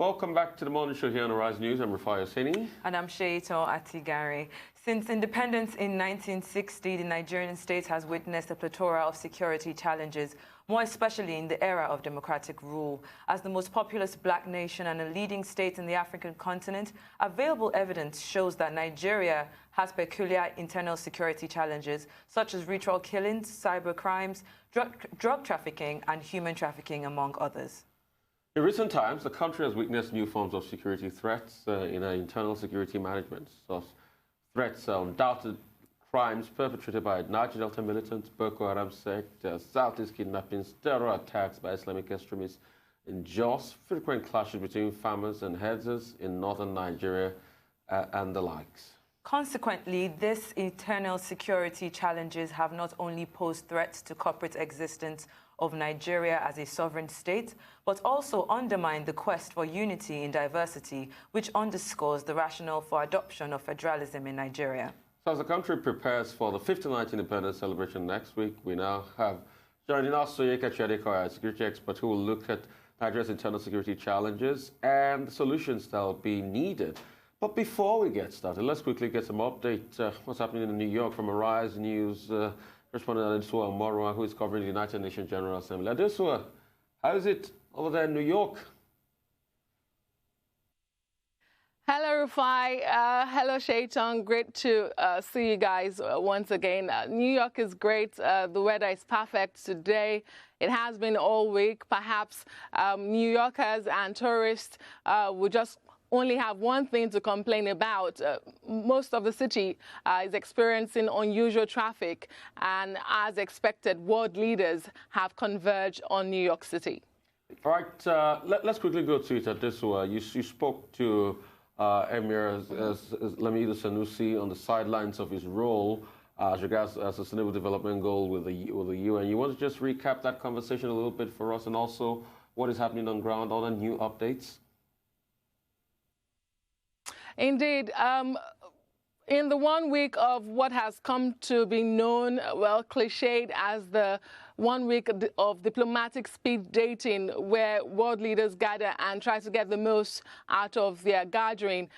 Welcome back to the morning show here on Arise News. I'm Rufai Hosseini. And I'm Sheito Atigari. Since independence in 1960, the Nigerian state has witnessed a plethora of security challenges, more especially in the era of democratic rule. As the most populous black nation and a leading state in the African continent, available evidence shows that Nigeria has peculiar internal security challenges, such as ritual killings, cyber crimes, drug trafficking, and human trafficking, among others. In recent times, the country has witnessed new forms of security threats in our internal security management. So threats are undoubted crimes perpetrated by Niger Delta militants, Boko Haram sect, Southeast kidnappings, terror attacks by Islamic extremists in Jos, frequent clashes between farmers and herders in northern Nigeria, and the likes. Consequently, these internal security challenges have not only posed threats to corporate existence of Nigeria as a sovereign state, but also undermined the quest for unity in diversity, which underscores the rationale for adoption of federalism in Nigeria. So as the country prepares for the 59th independence celebration next week, we now have joining us Onyekachi Adekoya, a security expert who will look at Nigeria's internal security challenges and the solutions that will be needed. But before we get started, let's quickly get some update. What's happening in New York from Arise News correspondent Adesua Morua, who is covering the United Nations General Assembly. Adesua, how is it over there in New York? Hello, Rufai. Hello, Shaitan. Great to see you guys once again. New York is great. The weather is perfect today. It has been all week. Perhaps New Yorkers and tourists will just only have one thing to complain about. Most of the city is experiencing unusual traffic, and as expected, world leaders have converged on New York City. All right, let's quickly go to it at this one. You spoke to Emir Lamido Sanusi on the sidelines of his role as regards a sustainable development goal with the UN. You want to just recap that conversation a little bit for us, and also what is happening on ground, all the new updates? Indeed. In the 1 week of what has come to be known, well, cliched as the 1 week of diplomatic speed dating, where world leaders gather and try to get the most out of their gathering,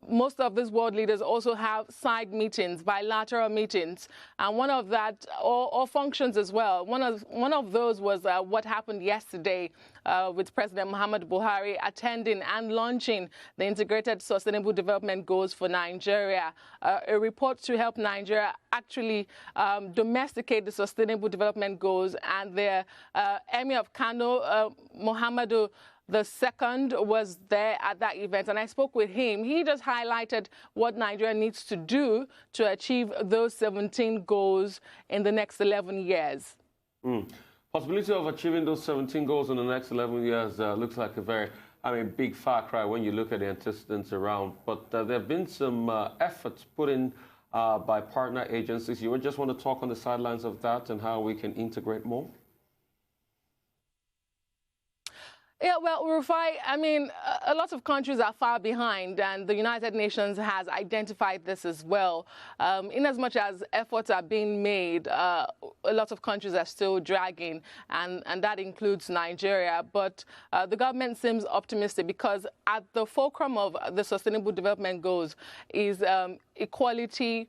most of these world leaders also have side meetings, bilateral meetings, and one of that, or functions as well. One of those was what happened yesterday with President Muhammadu Buhari attending and launching the Integrated Sustainable Development Goals for Nigeria, a report to help Nigeria actually domesticate the Sustainable Development Goals. And the Emir of Kano, Muhammadu the second, was there at that event, and I spoke with him. He just highlighted what Nigeria needs to do to achieve those 17 goals in the next 11 years. Possibility of achieving those 17 goals in the next 11 years looks like a very, big far cry when you look at the antecedents around. But there have been some efforts put in by partner agencies. You just want to talk on the sidelines of that and how we can integrate more? Yeah, well, Rufai, a lot of countries are far behind, and the United Nations has identified this as well. In as much as efforts are being made, a lot of countries are still dragging, and that includes Nigeria. But the government seems optimistic because at the fulcrum of the Sustainable Development Goals is equality,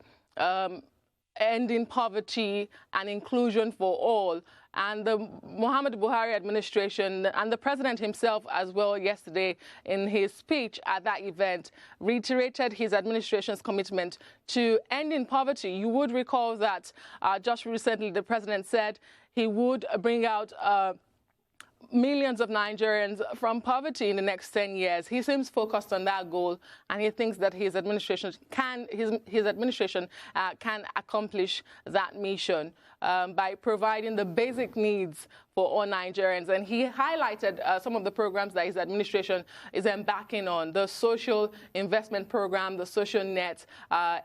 ending poverty, and inclusion for all. And the Muhammadu Buhari administration and the president himself as well yesterday in his speech at that event reiterated his administration's commitment to ending poverty. You would recall that just recently the president said he would bring out millions of Nigerians from poverty in the next 10 years. He seems focused on that goal, and he thinks that his administration can accomplish that mission by providing the basic needs for all Nigerians. And he highlighted some of the programs that his administration is embarking on: the social investment program, the social net,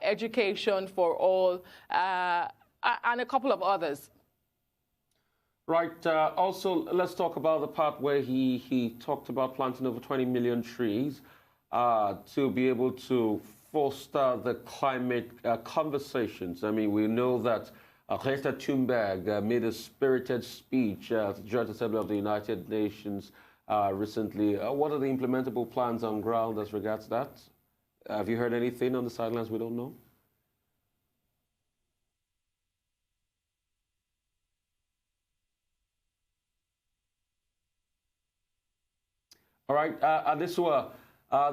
education for all, and a couple of others. Right. Also, let's talk about the part where he talked about planting over 20 million trees to be able to foster the climate conversations. We know that Greta Thunberg made a spirited speech at the Joint Assembly of the United Nations recently. What are the implementable plans on ground as regards that? Have you heard anything on the sidelines we don't know? All right, Adesua,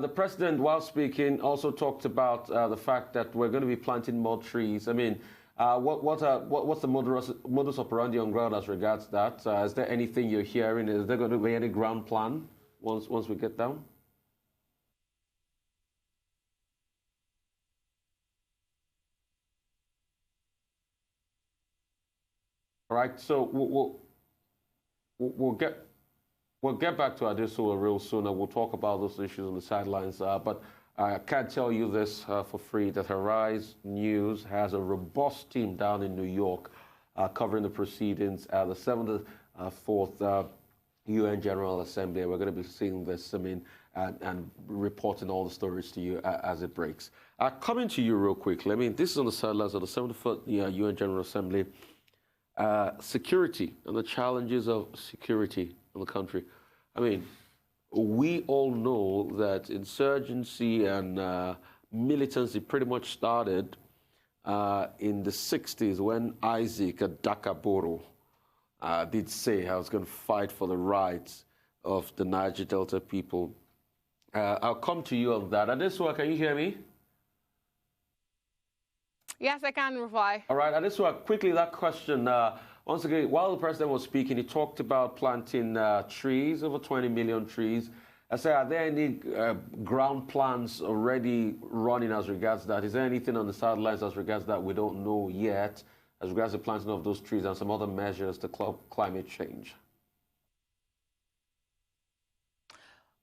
the president, while speaking, also talked about the fact that we're going to be planting more trees. I mean, what's the modus operandi on ground as regards that? Is there anything you're hearing? Is there going to be any ground plan once we get down? All right, so we'll get back to Adesua real soon, and we'll talk about those issues on the sidelines. But I can't tell you this for free, that Arise News has a robust team down in New York covering the proceedings at the 74th UN General Assembly. We're going to be seeing this, and reporting all the stories to you as it breaks. Coming to you real quickly, I mean, this is on the sidelines of the 74th UN General Assembly. Security and the challenges of security in the country. I mean, we all know that insurgency and militancy pretty much started in the 60s when Isaac Adakaboro did say I was going to fight for the rights of the Niger Delta people. I'll come to you on that. Adesua, can you hear me? Yes, I can, Rufai. All right, Adesua, quickly that question. Once again, while the president was speaking, he talked about planting trees, over 20 million trees. I say, are there any ground plans already running as regards that? Is there anything on the sidelines as regards that we don't know yet, as regards the planting of those trees and some other measures to climate change?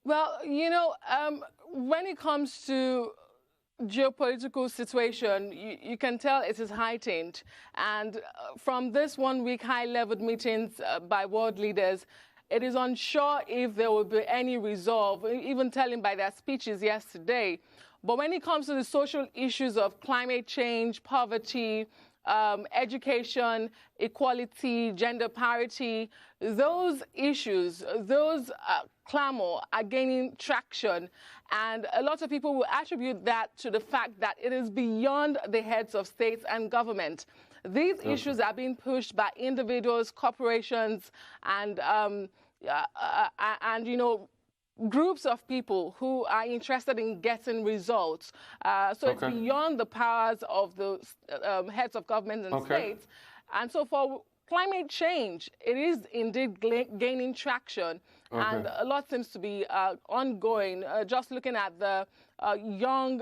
Well, when it comes to geopolitical situation, you can tell it is heightened. And from this one-week high-level meetings by world leaders, it is unsure if there will be any resolve, even telling by their speeches yesterday. But when it comes to the social issues of climate change, poverty, education, equality, gender parity, those issues, those clamor are gaining traction. And a lot of people will attribute that to the fact that it is beyond the heads of states and government. These issues are being pushed by individuals, corporations, and groups of people who are interested in getting results. So it's beyond the powers of the heads of government and states. And so for climate change, it is indeed gaining traction. And a lot seems to be ongoing. Just looking at the young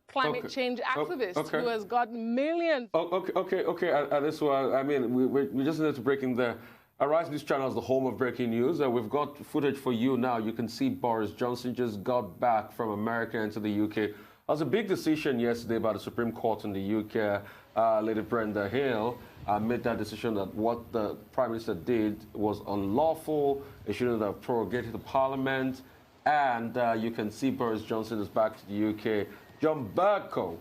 climate change activist who has got millions. This one, I mean, we just need to break in there. Arise News Channel is the home of breaking news. We've got footage for you now. You can see Boris Johnson just got back from America into the UK. It was a big decision yesterday by the Supreme Court in the UK. Lady Brenda Hill made that decision that what the Prime Minister did was unlawful. It shouldn't have prorogated the Parliament. And you can see Boris Johnson is back to the UK. John Bercow,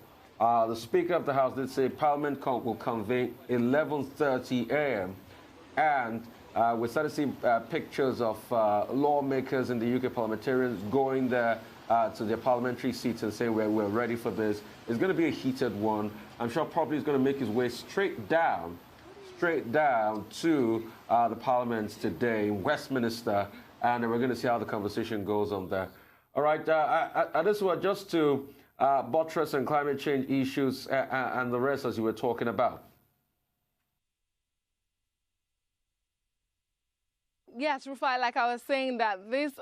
the Speaker of the House, did say Parliament will convene 11:30 a.m. And we started seeing pictures of lawmakers in the UK, parliamentarians, going there to their parliamentary seats and saying we're ready for this. It's going to be a heated one. I'm sure probably he's going to make his way straight down to the Parliament today in Westminster, and we're going to see how the conversation goes on there. All right, Adesua, just to buttress on climate change issues and the rest as you were talking about. Yes, Rufai, like I was saying, that these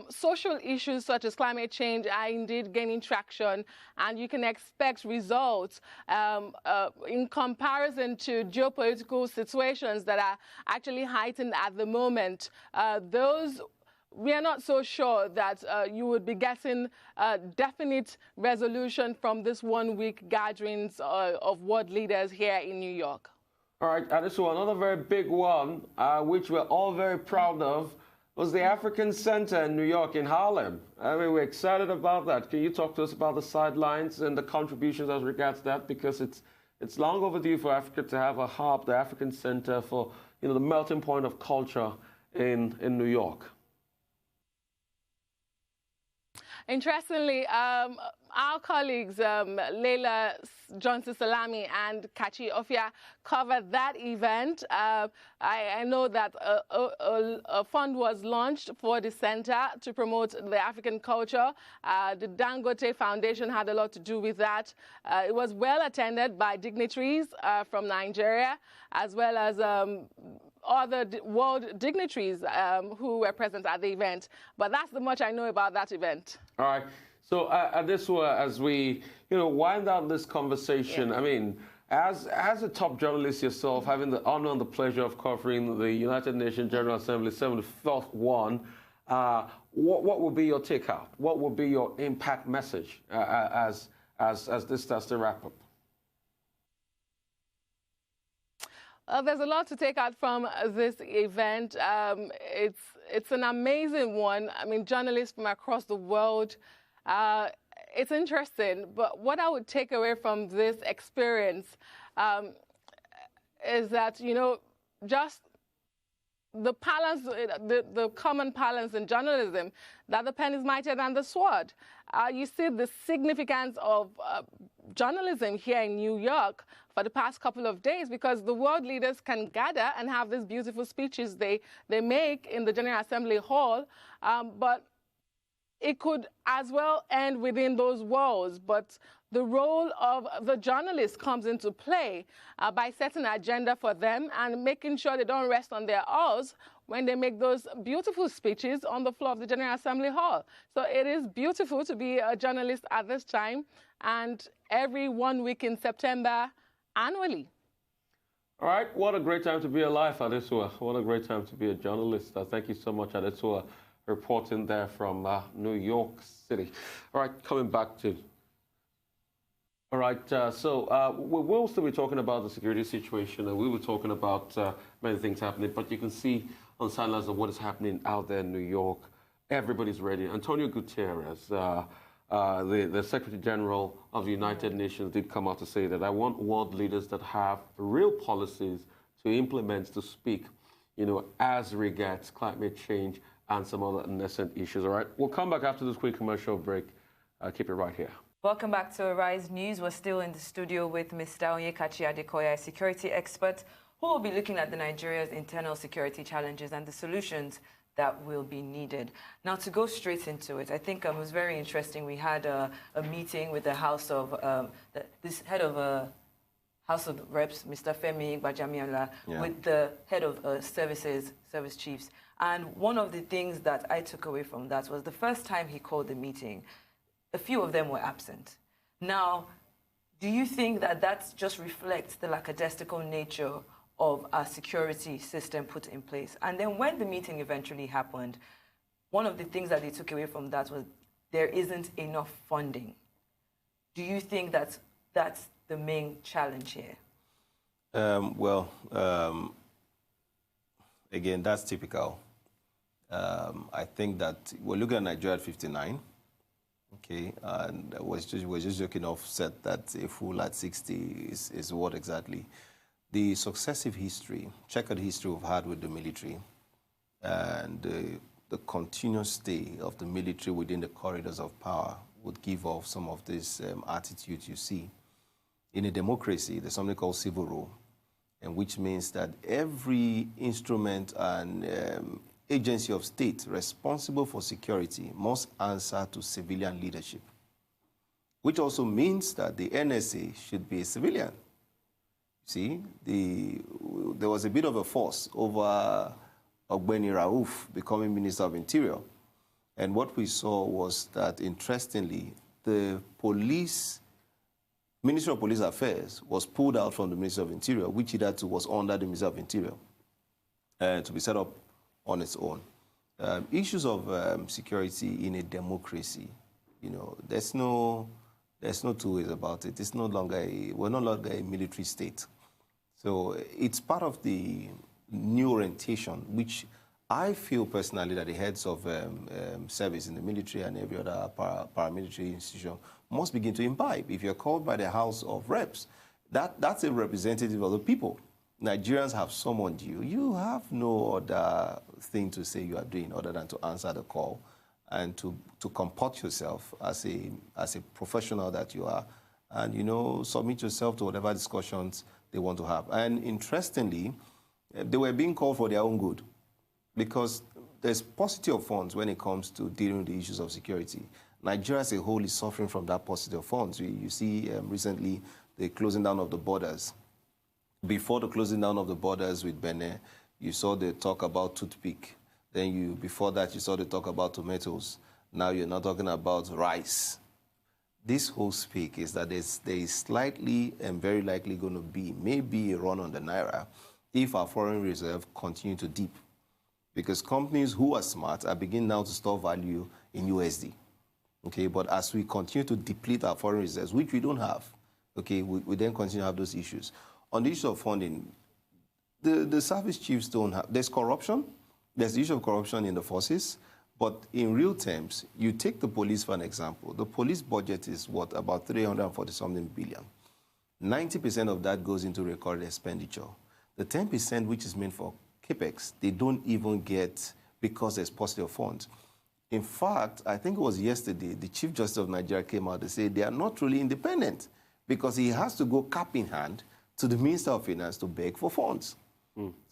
social issues such as climate change are indeed gaining traction, and you can expect results in comparison to geopolitical situations that are actually heightened at the moment. We are not so sure that you would be getting a definite resolution from this one-week gatherings of world leaders here in New York. All right, Adesua, another very big one, which we're all very proud of, was the African Center in New York, in Harlem. I mean, we're excited about that. Can you talk to us about the sidelines and the contributions as regards that? Because it's long overdue for Africa to have a hub, the African Center, for the melting point of culture in New York. Interestingly, our colleagues, Leila Johnson-Salami and Kachi Ofia, covered that event. I know that a fund was launched for the center to promote the African culture. The Dangote Foundation had a lot to do with that. It was well attended by dignitaries from Nigeria, as well as other world dignitaries who were present at the event. But that's the much I know about that event. All right. So as we wind down this conversation, I mean, as a top journalist yourself, having the honor and the pleasure of covering the United Nations General Assembly 74th one, what will be your takeout? What will be your impact message as this starts to wrap up? There's a lot to take out from this event. It's an amazing one. I mean, journalists from across the world. It's interesting, but what I would take away from this experience is that, just the balance, the common balance in journalism, that the pen is mightier than the sword. You see the significance of journalism here in New York for the past couple of days, because the world leaders can gather and have these beautiful speeches they make in the General Assembly Hall, but it could as well end within those walls. But the role of the journalist comes into play by setting an agenda for them and making sure they don't rest on their oars when they make those beautiful speeches on the floor of the General Assembly Hall. So it is beautiful to be a journalist at this time, and every 1 week in September annually. All right, what a great time to be alive, Adesowa. What a great time to be a journalist. Thank you so much, Adesowa, reporting there from New York City. All right, coming back to... All right, so we'll still be talking about the security situation, and we were talking about many things happening, but you can see on sidelines of what is happening out there in New York. Everybody's ready. Antonio Guterres, the Secretary General of the United Nations, did come out to say that I want world leaders that have real policies to implement, to speak, as regards climate change and some other nascent issues. All right, we'll come back after this quick commercial break. Keep it right here. Welcome back to Arise News. We're still in the studio with Mr. Onyekachi Adekoya, a security expert, who will be looking at Nigeria's internal security challenges and the solutions that will be needed. Now, to go straight into it, I think it was very interesting. We had a meeting with the House of, this head of House of Reps, Mr. Femi Gbajamiamila, with the head of service chiefs. And one of the things that I took away from that was the first time he called the meeting, a few of them were absent. Now, do you think that that just reflects the lackadaisical nature of our security system put in place? And then when the meeting eventually happened, one of the things that they took away from that was there isn't enough funding. Do you think that's the main challenge here? Again, that's typical. I think that we're looking at Nigeria at 59. Okay, and we're just joking offset that a fool at 60 is what exactly? The successive history, checkered history we've had with the military, and the continuous stay of the military within the corridors of power would give off some of this attitude you see. In a democracy, there's something called civil rule, and which means that every instrument and agency of state responsible for security must answer to civilian leadership, which also means that the NSA should be a civilian. See, there was a bit of a fuss over Ogbeni Rauf becoming Minister of Interior. And what we saw was that, interestingly, the Ministry of Police Affairs was pulled out from the Ministry of Interior, which hitherto was under the Ministry of Interior, to be set up on its own. Issues of security in a democracy, there's no two ways about it. It's we're no longer a military state. So it's part of the new orientation, which I feel personally that the heads of service in the military and every other paramilitary institution must begin to imbibe. If you're called by the House of Reps, that's a representative of the people. Nigerians have summoned you. You have no other thing to say you are doing other than to answer the call and to comport yourself as a professional that you are, and, you know, submit yourself to whatever discussions they want to have. And interestingly, they were being called for their own good, because there's paucity of funds when it comes to dealing with the issues of security. Nigeria as a whole is suffering from that paucity of funds. You see recently the closing down of the borders. Before the closing down of the borders with Benin, you saw the talk about toothpick. Then before that, you saw the talk about tomatoes. Now you're not talking about rice. This whole speak is that there is slightly and very likely going to be maybe a run on the Naira if our foreign reserve continue to dip. Because companies who are smart are beginning now to store value in USD. Okay, but as we continue to deplete our foreign reserves, which we don't have, okay, we then continue to have those issues. On the issue of funding, the service chiefs don't have, there's corruption, there's the issue of corruption in the forces, but in real terms, you take the police for an example. The police budget is what, about 340-something billion. 90% of that goes into recorded expenditure. The 10% which is meant for CAPEX, they don't even get because there's paucity of funds. In fact, I think it was yesterday, the Chief Justice of Nigeria came out to say they are not really independent because he has to go cap in hand to the Minister of Finance to beg for funds.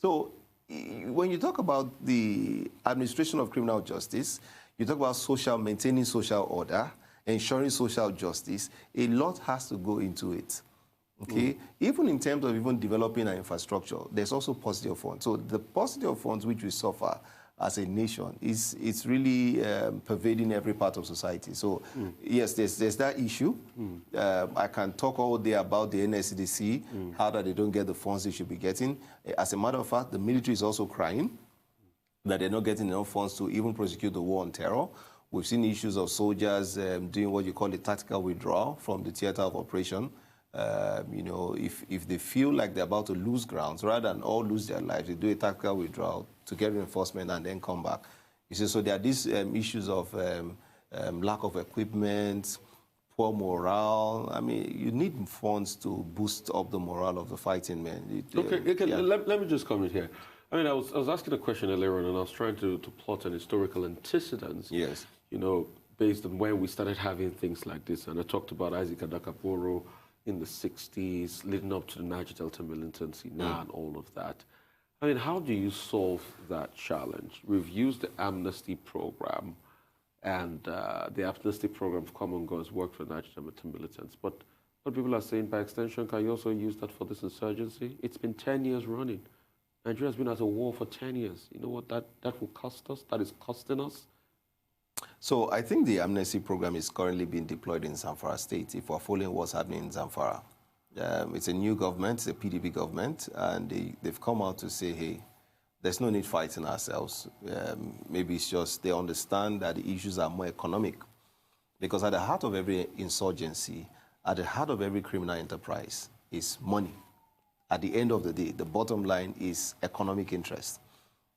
So when you talk about the administration of criminal justice, you talk about maintaining social order, ensuring social justice, a lot has to go into it. Okay? Even in terms of even developing our infrastructure, there's also paucity of funds. So the paucity of funds which we suffer as a nation it's really pervading every part of society. So yes, there's that issue. I can talk all day about the NSCDC, how that they don't get the funds they should be getting. As a matter of fact, the military is also crying that they're not getting enough funds to even prosecute the war on terror. We've seen issues of soldiers doing what you call a tactical withdrawal from the theater of operation. You know, if they feel like they're about to lose grounds, rather than all lose their lives, they do a tactical withdrawal to get reinforcement and then come back. You see, so there are these issues of lack of equipment, poor morale. I mean, you need funds to boost up the morale of the fighting men. Let me just comment here. I mean, I was asking a question earlier on, and I was trying to plot an historical antecedents. Yes. You know, based on when we started having things like this, and I talked about Isaac Adakaporo in the 60s, leading up to the Niger Delta militancy now and all of that. I mean, how do you solve that challenge? We've used the amnesty program, and the amnesty program for common goals worked for Niger Delta militants. But what people are saying, by extension, can you also use that for this insurgency? It's been 10 years running. Nigeria has been at a war for 10 years. You know what that will cost us? That is costing us? So I think the amnesty program is currently being deployed in Zamfara State, if we're following what's happening in Zamfara. It's a new government, it's a PDP government, and they've come out to say, hey, there's no need fighting ourselves. Maybe it's just they understand that the issues are more economic. Because at the heart of every insurgency, at the heart of every criminal enterprise is money. At the end of the day, the bottom line is economic interest.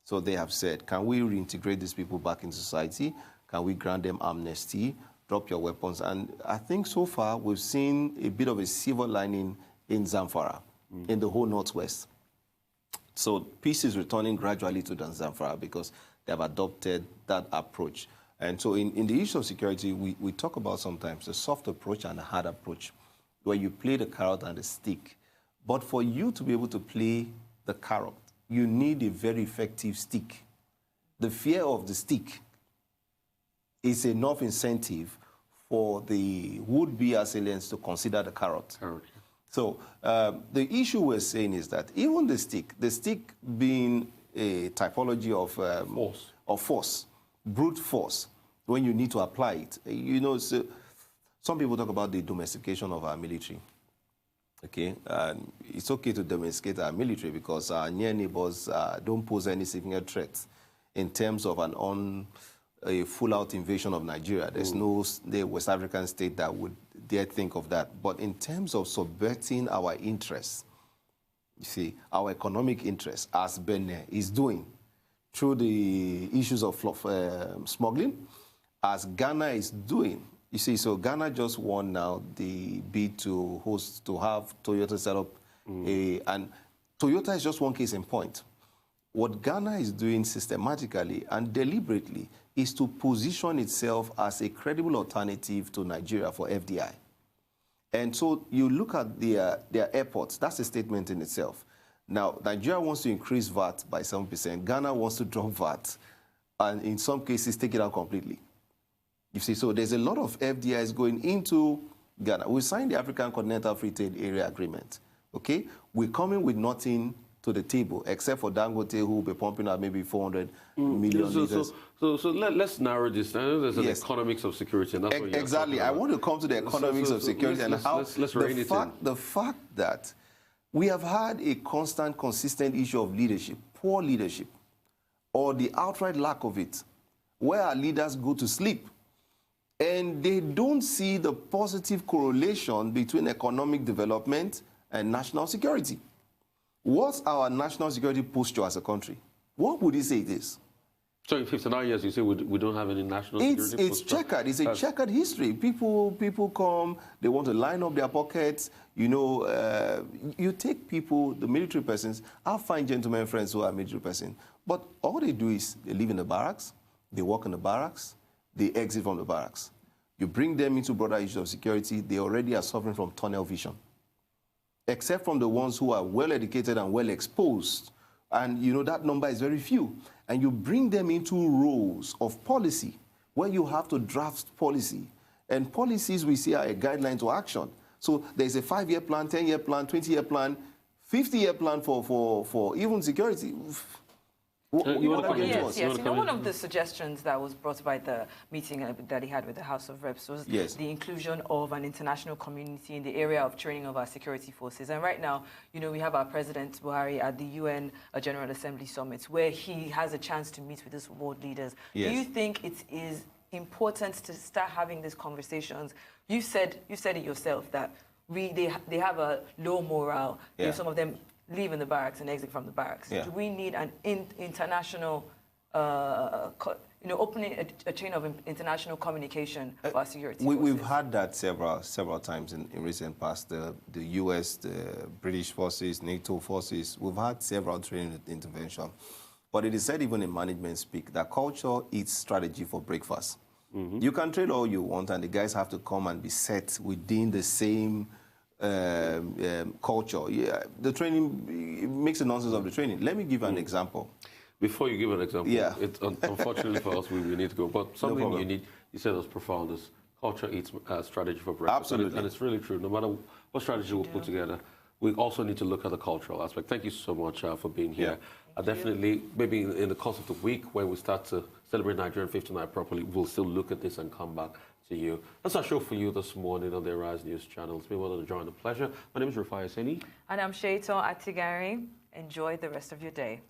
So they have said, can we reintegrate these people back into society? Can we grant them amnesty? Drop your weapons. And I think so far we've seen a bit of a silver lining in Zamfara, in the whole Northwest. So peace is returning gradually to Zamfara because they have adopted that approach. And so in the issue of security, we talk about sometimes the soft approach and the hard approach, where you play the carrot and the stick. But for you to be able to play the carrot, you need a very effective stick. The fear of the stick is enough incentive for the would-be assailants to consider the carrot. So the issue we're saying is that even the stick being a typology of force, brute force, when you need to apply it. You know, so some people talk about the domestication of our military. Okay, and it's okay to domesticate our military because our near neighbors don't pose any significant threats in terms of a full-out invasion of Nigeria. There's no West African state that would dare think of that. But in terms of subverting our interests, you see, our economic interests, as Benin is doing through the issues of smuggling, as Ghana is doing. You see, so Ghana just won now the bid to have Toyota set up and Toyota is just one case in point. What Ghana is doing systematically and deliberately is to position itself as a credible alternative to Nigeria for FDI. And so you look at their airports, that's a statement in itself. Now, Nigeria wants to increase VAT by 7%. Ghana wants to drop VAT, and in some cases, take it out completely. You see, so there's a lot of FDIs going into Ghana. We signed the African Continental Free Trade Area Agreement, okay? We're coming with nothing to the table, except for Dangote, who will be pumping out maybe 400 million liters. So let's narrow this down. There's an economics of security, and that's what you're exactly. I want to come to the economics of security and how the fact that we have had a constant, consistent issue of leadership, poor leadership, or the outright lack of it, where our leaders go to sleep, and they don't see the positive correlation between economic development and national security. What's our national security posture as a country? What would you say it is? So in 59 years, you say we don't have any national security posture? It's checkered. It's a checkered history. People come, they want to line up their pockets. You know, you take people, the military persons, I find gentlemen friends who are military persons, but all they do is they live in the barracks, they work in the barracks, they exit from the barracks. You bring them into broader issues of security, they already are suffering from tunnel vision. Except from the ones who are well-educated and well-exposed. And, you know, that number is very few. And you bring them into roles of policy where you have to draft policy. And policies we see are a guideline to action. So there's a 5-year plan, 10-year plan, 20-year plan, 50-year plan for even security. Yes. You know, one of the suggestions that was brought by the meeting that he had with the House of Reps was the inclusion of an international community in the area of training of our security forces. And right now, you know, we have our President Buhari at the UN General Assembly Summit, where he has a chance to meet with these world leaders. Do you think it is important to start having these conversations? You said it yourself that they have a low morale. You know, some of them leave in the barracks and exit from the barracks. Do we need an international, you know, opening a chain of international communication for our security forces? We've had that several times in recent past. The US, the British forces, NATO forces, we've had several training interventions. But it is said even in management speak that culture eats strategy for breakfast. You can train all you want, and the guys have to come and be set within the same culture. The training makes a nonsense of the training. Let me give an example. Before you give an example, it's unfortunately for us, we need to go. But something you said was profound is culture eats strategy for breakfast. Absolutely. And it's really true. No matter what strategy we put together, we also need to look at the cultural aspect. Thank you so much for being here. Definitely, maybe in the course of the week, when we start to celebrate Nigerian 59 properly, we'll still look at this and come back to you. That's our show for you this morning on the Arise News channel. It's been one of the joy and a pleasure. My name is Rufai Aseni. And I'm Sheto Atigari. Enjoy the rest of your day.